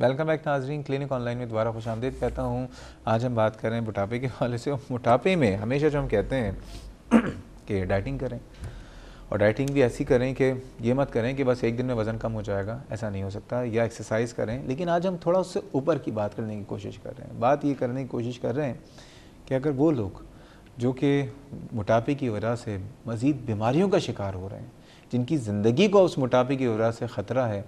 Welcome back ناظرین، clinic on line میں دوبارہ خوش آمدید کہتا ہوں۔ آج ہم بات کر رہے ہیں موٹاپے کے حوالے سے۔ موٹاپے میں ہمیشہ جو ہم کہتے ہیں کہ ڈائٹنگ کریں، اور ڈائٹنگ بھی ایسی کریں کہ یہ مت کریں کہ بس ایک دن میں وزن کم ہو جائے گا، ایسا نہیں ہو سکتا، یا ایکسرسائز کریں۔ لیکن آج ہم تھوڑا اس سے اوپر کی بات کرنے کی کوشش کر رہے ہیں۔ بات یہ کرنے کی کوشش کر رہے ہیں کہ اگر وہ لوگ جو کہ موٹاپے کی وجہ سے مزید بیماریوں کا شکار ہو رہے ہیں، جن کی زندگی کو اس موٹاپے کی وجہ سے خطرہ ہے،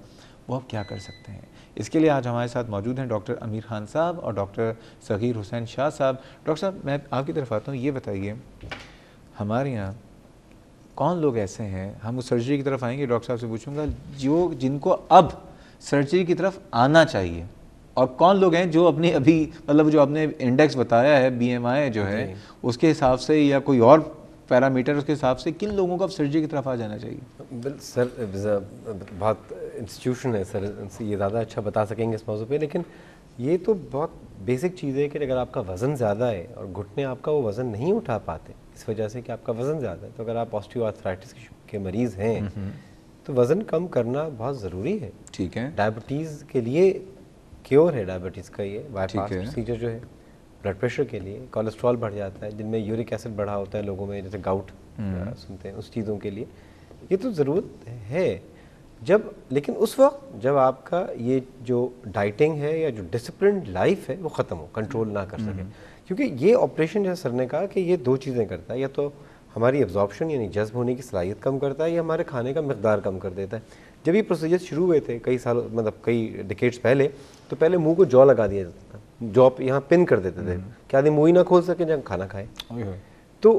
وہ اب کیا کر سکتے ہیں؟ اس کے لیے آج ہمارے ساتھ موجود ہیں ڈاکٹر امیر خان صاحب اور ڈاکٹر صغیر حسین شاہ صاحب۔ ڈاکٹر صاحب، میں آپ کی طرف آتا ہوں، یہ بتائیے ہمارے یہاں کون لوگ ایسے ہیں، ہم اس سرجری کی طرف آئیں گے، ڈاکٹر صاحب سے پوچھوں گا، جن کو اب سرجری کی طرف آنا چاہیے، اور کون لوگ ہیں جو اپنی ابھی مطلب جو آپ نے انڈیکس بتایا ہے BMI جو ہے اس کے حساب سے، یا کوئی اور پیرامیٹر اس کے حساب سے، کن لوگوں کو اب سرجری کی طرف آ جانا چاہیے؟ سر بہت انسٹیٹیوشن ہے سر، یہ زیادہ اچھا بتا سکیں گے اس موضوع پہ، لیکن یہ تو بہت بیسک چیز ہے کہ اگر آپ کا وزن زیادہ ہے اور گھٹنے آپ کا وہ وزن نہیں اٹھا پاتے اس وجہ سے کہ آپ کا وزن زیادہ ہے، تو اگر آپ آسٹیو آرتھرائٹس کے مریض ہیں تو وزن کم کرنا بہت ضروری ہے۔ ٹھیک ہے، ڈائبٹیز کے لیے کیور ہے، ڈائبٹیز کا یہ بائی پاس پروسیجر جو ہے، بلڈ پریشر کے لیے، کولیسٹرول بڑھ جاتا ہے، جن میں یورک ایسڈ بڑھا ہوتا ہے لوگوں میں، جیسے گاؤٹ سنتے ہیں، اس چیزوں کے لیے یہ تو ضرورت ہے لیکن اس وقت جب آپ کا یہ جو ڈائٹنگ ہے یا جو ڈسپلنڈ لائف ہے وہ ختم ہو، کنٹرول نہ کر سکے، کیونکہ یہ آپریشن جیسے سر نے کہا کہ یہ دو چیزیں کرتا ہے، یا تو ہماری ایبزارپشن یعنی جذب ہونے کی صلاحیت کم کرتا ہے، یا ہمارے کھانے کا مقدار کم کر دیتا ہے۔ جب یہ پروسیجر شروع ہوئے تھے کئی سالوں مطلب کئی ڈیکیڈز پہلے، تو پہلے منہ کو جو لگا دیا جاتا تھا، جو یہاں پن کر دیتے تھے کہ آدمی منہ ہی نہ کھول سکے جب کھانا کھائے، تو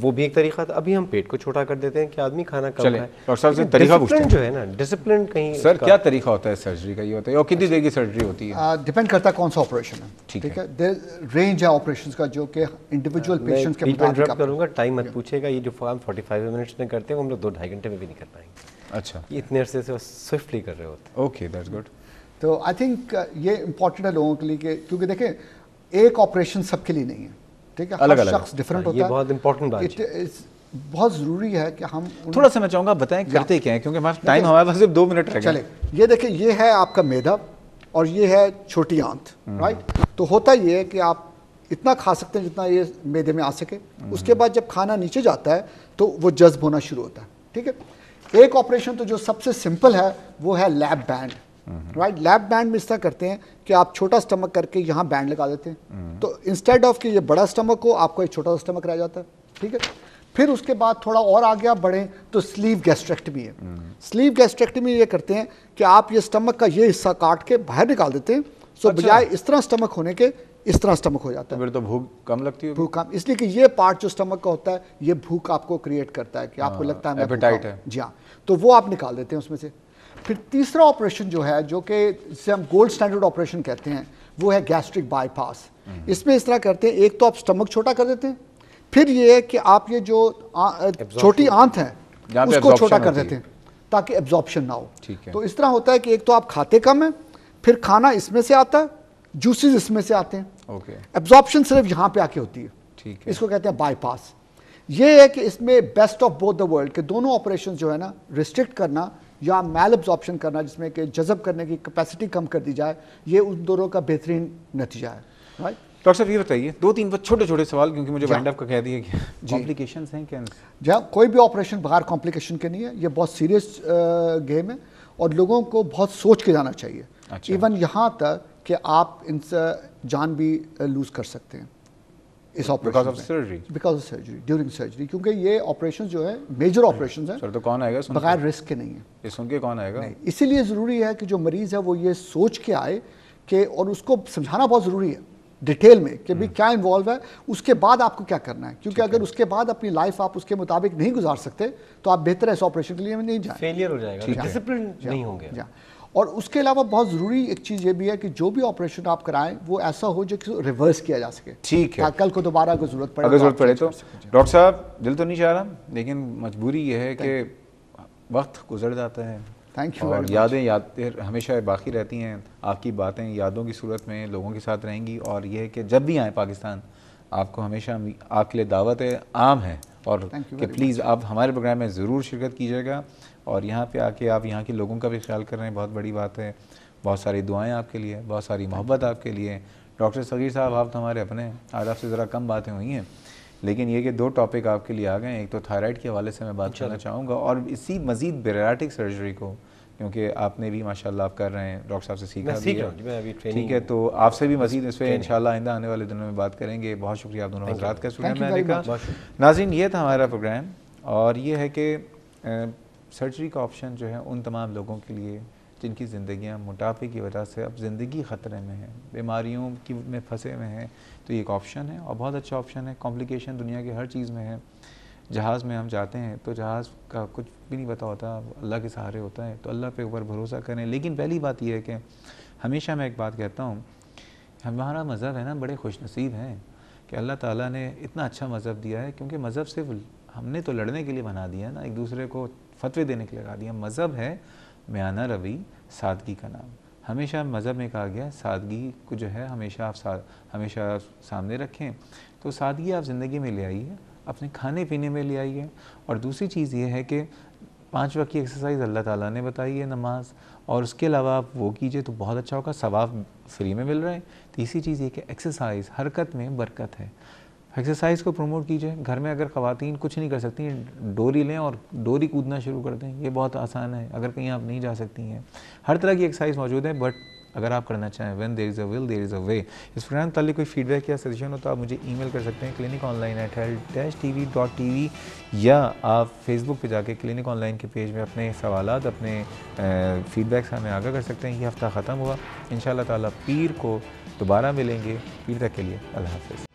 وہ بھی ایک طریقہ تھا۔ ابھی ہم پیٹ کو چھوٹا کر دیتے ہیں کہ آدمی کھانا کم کھائے۔ ڈاکٹر صاحب سے طریقہ پوچھتے ہیں جو ہے نا ڈسپلن کہیں سر کیا طریقہ ہوتا ہے سرجری کا، یہ ہوتا ہے اور کتنی دیر کی سرجری ہوتی ہے؟ ڈیپینڈ کرتا ہے کون سا آپریشن ہے، ٹھیک ہے، رینج ہے آپریشنز کا جو کہ انڈیویجول پیشنٹس کے مطابق کروں گا۔ ٹائم مت پوچھے گا، یہ جو فارم 45 منٹس میں کرتے ہیں ہم لوگ 2-2.5 گھنٹے میں بھی نہیں کر پائیں گے۔ اچھا، یہ اتنے عرصے سے سوئفٹلی کر رہے ہوتے ہیں۔ Okay, that's good. تو آئی تھنک یہ امپورٹنٹ ہے لوگوں کے لیے کہ کیونکہ دیکھیں ایک آپریشن سب کے لیے نہیں ہے، ٹھیک ہے، ہر شخص ڈفرینٹ ہوتا ہے، یہ بہت امپورٹنٹ بات ہے۔ بہت ضروری ہے کہ ہم تھوڑا سا میں چاہوں گا بتائیں کرتے کیا ہیں، کیونکہ ہمارا ٹائم ہمارے پاس صرف 2 منٹ رہ گئے۔ چلے یہ دیکھیں، یہ ہے آپ کا معدہ اور یہ ہے چھوٹی آنت، رائٹ؟ تو ہوتا یہ ہے کہ آپ اتنا کھا سکتے ہیں جتنا یہ معدے میں آ سکے، اس کے بعد جب کھانا نیچے جاتا ہے تو وہ جذب ہونا شروع ہوتا ہے، ٹھیک ہے۔ ایک آپریشن تو جو سب سے سمپل ہے وہ ہے lab band, right? Lab band میں اس طرح کرتے ہیں کہ آپ چھوٹا سٹمک کر کے یہاں بینڈ لگا دیتے ہیں، تو انسٹیڈ آف کہ یہ بڑا سٹمک ہو آپ کو ایک چھوٹا سا سٹمک رہ جاتا ہے، ٹھیک ہے۔ پھر اس کے بعد تھوڑا اور آگے آپ بڑھیں تو سلیو گیسٹریکٹمی ہے۔ سلیو گیسٹریکٹمی یہ کرتے ہیں کہ آپ یہ سٹمک کا یہ حصہ کاٹ کے باہر نکال دیتے ہیں، سو بجائے اس طرح سٹمک ہونے کے اس طرح سٹمک ہو جاتا ہے۔ پھر تو بھوک کم لگتی ہے، بھوک کم، اس لیے کہ یہ پارٹ جو سٹمک کا ہوتا ہے یہ بھوک آپ کو کریٹ کرتا ہے کہ آپ کو لگتا ہے میں ایپیٹائٹ ہے، جی ہاں، تو وہ آپ نکال دیتے ہیں اس میں سے۔ پھر تیسرا آپریشن جو ہے جو کہ جسے ہم گولڈ سٹینڈرڈ آپریشن کہتے ہیں وہ ہے گیسٹرک بائی پاس۔ اس میں اس طرح کرتے ہیں، ایک تو آپ سٹمک چھوٹا کر دیتے ہیں، پھر یہ ہے کہ آپ یہ جو چھوٹی آنت ہے اس کو چھوٹا کر دیتے ہیں تاکہ ایبزارپشن نہ ہو۔ تو اس طرح ہوتا ہے کہ ایک تو آپ کھاتے کم ہیں، پھر کھانا اس میں سے آتا ہے، جوسز اس میں سے آتے ہیں، ایبزارپشن صرف یہاں پہ آ کے ہوتی ہے، اس کو کہتے ہیں بائی پاس۔ یہ ہے کہ اس میں best of both the world کہ دونوں آپریشن جو ہے نا ریسٹرکٹ کرنا یا میل ایبزارپشن کرنا جس میں کہ جذب کرنے کی کیپیسٹی کم کر دی جائے، یہ ان دونوں کا بہترین نتیجہ ہے، رائٹ؟ ڈاکٹر صاحب یہ بتائیے 2-3 چھوٹے چھوٹے سوال، کیونکہ مجھے وائنڈ اپ کا کہہ دیا کہ کمپلیکیشنز ہیں کیا؟ جہاں کوئی بھی آپریشن بغیر کمپلیکیشن کے نہیں ہے، یہ بہت سیریس گیم ہے اور لوگوں کو بہت سوچ کے جانا چاہیے، ایون یہاں تک کہ آپ ان سے جان بھی لوز کر سکتے ہیں اس operation because of surgery, during surgery, کیونکہ یہ آپریشن جو ہے میجر آپریشنز ہیں، سر تو کون آئے گا بغیر رسک کے نہیں ہیں، یہ سن کے کون آئے گا؟ اسی لیے ضروری ہے کہ جو مریض ہے وہ یہ سوچ کے آئے کہ، اور اس کو سمجھانا بہت ضروری ہے ڈیٹیل میں کہ بھی کیا انوالو ہے، اس کے بعد آپ کو کیا کرنا ہے، کیونکہ اگر اس کے بعد اپنی لائف آپ اس کے مطابق نہیں گزار سکتے تو آپ بہتر ہے اس آپریشن کے لیے نہیں جائیں، فیلئر ہو جائے گا، ڈسپلن نہیں ہوں گے۔ اور اس کے علاوہ بہت ضروری ایک چیز یہ بھی ہے کہ جو بھی آپریشن آپ کرائیں وہ ایسا ہو جو کہ ریورس کیا جا سکے، ٹھیک ہے، کل کو دوبارہ اگر ضرورت پڑے تو۔ ڈاکٹر صاحب دل تو نہیں چاہ رہا، لیکن مجبوری یہ ہے کہ وقت گزر جاتا ہے اور یادیں ہمیشہ باقی رہتی ہیں، آپ کی باتیں یادوں کی صورت میں لوگوں کے ساتھ رہیں گی، اور یہ ہے کہ جب بھی آئیں پاکستان آپ کو ہمیشہ آپ کے لیے دعوت عام ہے، اور کہ پلیز آپ ہمارے پروگرام میں ضرور شرکت کیجیے گا، اور یہاں پہ آ کے آپ یہاں کے لوگوں کا بھی خیال کر رہے ہیں، بہت بڑی بات ہے، بہت ساری دعائیں آپ کے لیے, بہت ساری محبت آپ کے لیے. ڈاکٹر صغیر صاحب آپ تو ہمارے اپنے ہیں, آج آپ سے ذرا کم باتیں ہوئی ہیں, لیکن یہ کہ 2 ٹاپک آپ کے لیے آ گئے ہیں. ایک تو تھائرائڈ کے حوالے سے میں بات کرنا چاہوں گا, اور اسی مزید بیریاٹک سرجری کو, کیونکہ آپ نے بھی ماشاءاللہ آپ کر رہے ہیں, ڈاکٹر صاحب سے سیکھا بھی ہے, ٹھیک ہے, تو آپ سے بھی مزید اس پہ انشاءاللہ آئندہ آنے والے دنوں میں بات کریں گے. بہت شکریہ آپ دونوں حضرات کا پروگرام میں آنے کا. ناظرین یہ تھا ہمارا پروگرام, اور یہ ہے کہ سرجری کا آپشن جو ہے ان تمام لوگوں کے لیے جن کی زندگیاں موٹاپے کی وجہ سے اب زندگی خطرے میں ہے, بیماریوں کی میں پھنسے ہوئے ہیں, تو یہ ایک آپشن ہے اور بہت اچھا آپشن ہے. کمپلیکیشن دنیا کے ہر چیز میں ہے. جہاز میں ہم جاتے ہیں تو جہاز کا کچھ بھی نہیں پتہ ہوتا, اللہ کے سہارے ہوتا ہے, تو اللہ پہ اوپر بھروسہ کریں. لیکن پہلی بات یہ ہے کہ ہمیشہ میں ایک بات کہتا ہوں, ہمارا مذہب ہے نا, بڑے خوش نصیب ہیں کہ اللہ تعالیٰ نے اتنا اچھا مذہب دیا ہے, کیونکہ مذہب صرف ہم نے تو لڑنے کے لیے بنا دیا ہے نا, ایک دوسرے کو فتوے دینے کے لیے لگا دیا. مذہب ہے میانہ روی, سادگی کا نام. ہمیشہ مذہب میں کہا گیا سادگی کو جو ہے ہمیشہ سامنے رکھیں. تو سادگی آپ زندگی میں لے آئیے, اپنے کھانے پینے میں لے آئیے. اور دوسری چیز یہ ہے کہ 5 وقت کی ایکسرسائز اللہ تعالیٰ نے بتائی ہے, نماز, اور اس کے علاوہ آپ وہ کیجئے تو بہت اچھا ہوگا, ثواب فری میں مل رہا ہے. تیسری چیز یہ کہ ایکسرسائز, حرکت میں برکت ہے. ایکسرسائز کو پروموٹ کیجئے. گھر میں اگر خواتین کچھ نہیں کر سکتی, ڈوری لیں اور ڈوری کودنا شروع کر دیں, یہ بہت آسان ہے. اگر کہیں آپ نہیں جا سکتی ہیں, ہر طرح کی ایکسرسائز موجود ہے, بٹ اگر آپ کرنا چاہیں, when there is a will there is a way. اس پروگرام تعلق کوئی فیڈ بیک یا سجیشن ہو تو آپ مجھے ای میل کر سکتے ہیں cliniconline@health-tv.tv, یا آپ فیس بک پہ جا کے کلینک آن لائن کے پیج میں اپنے سوالات, اپنے فیڈ بیک سے ہمیں آگاہ کر سکتے ہیں. یہ ہفتہ ختم ہوا, انشاءاللہ تعالیٰ پیر کو دوبارہ ملیں گے. پیر تک کے لیے اللہ حافظ.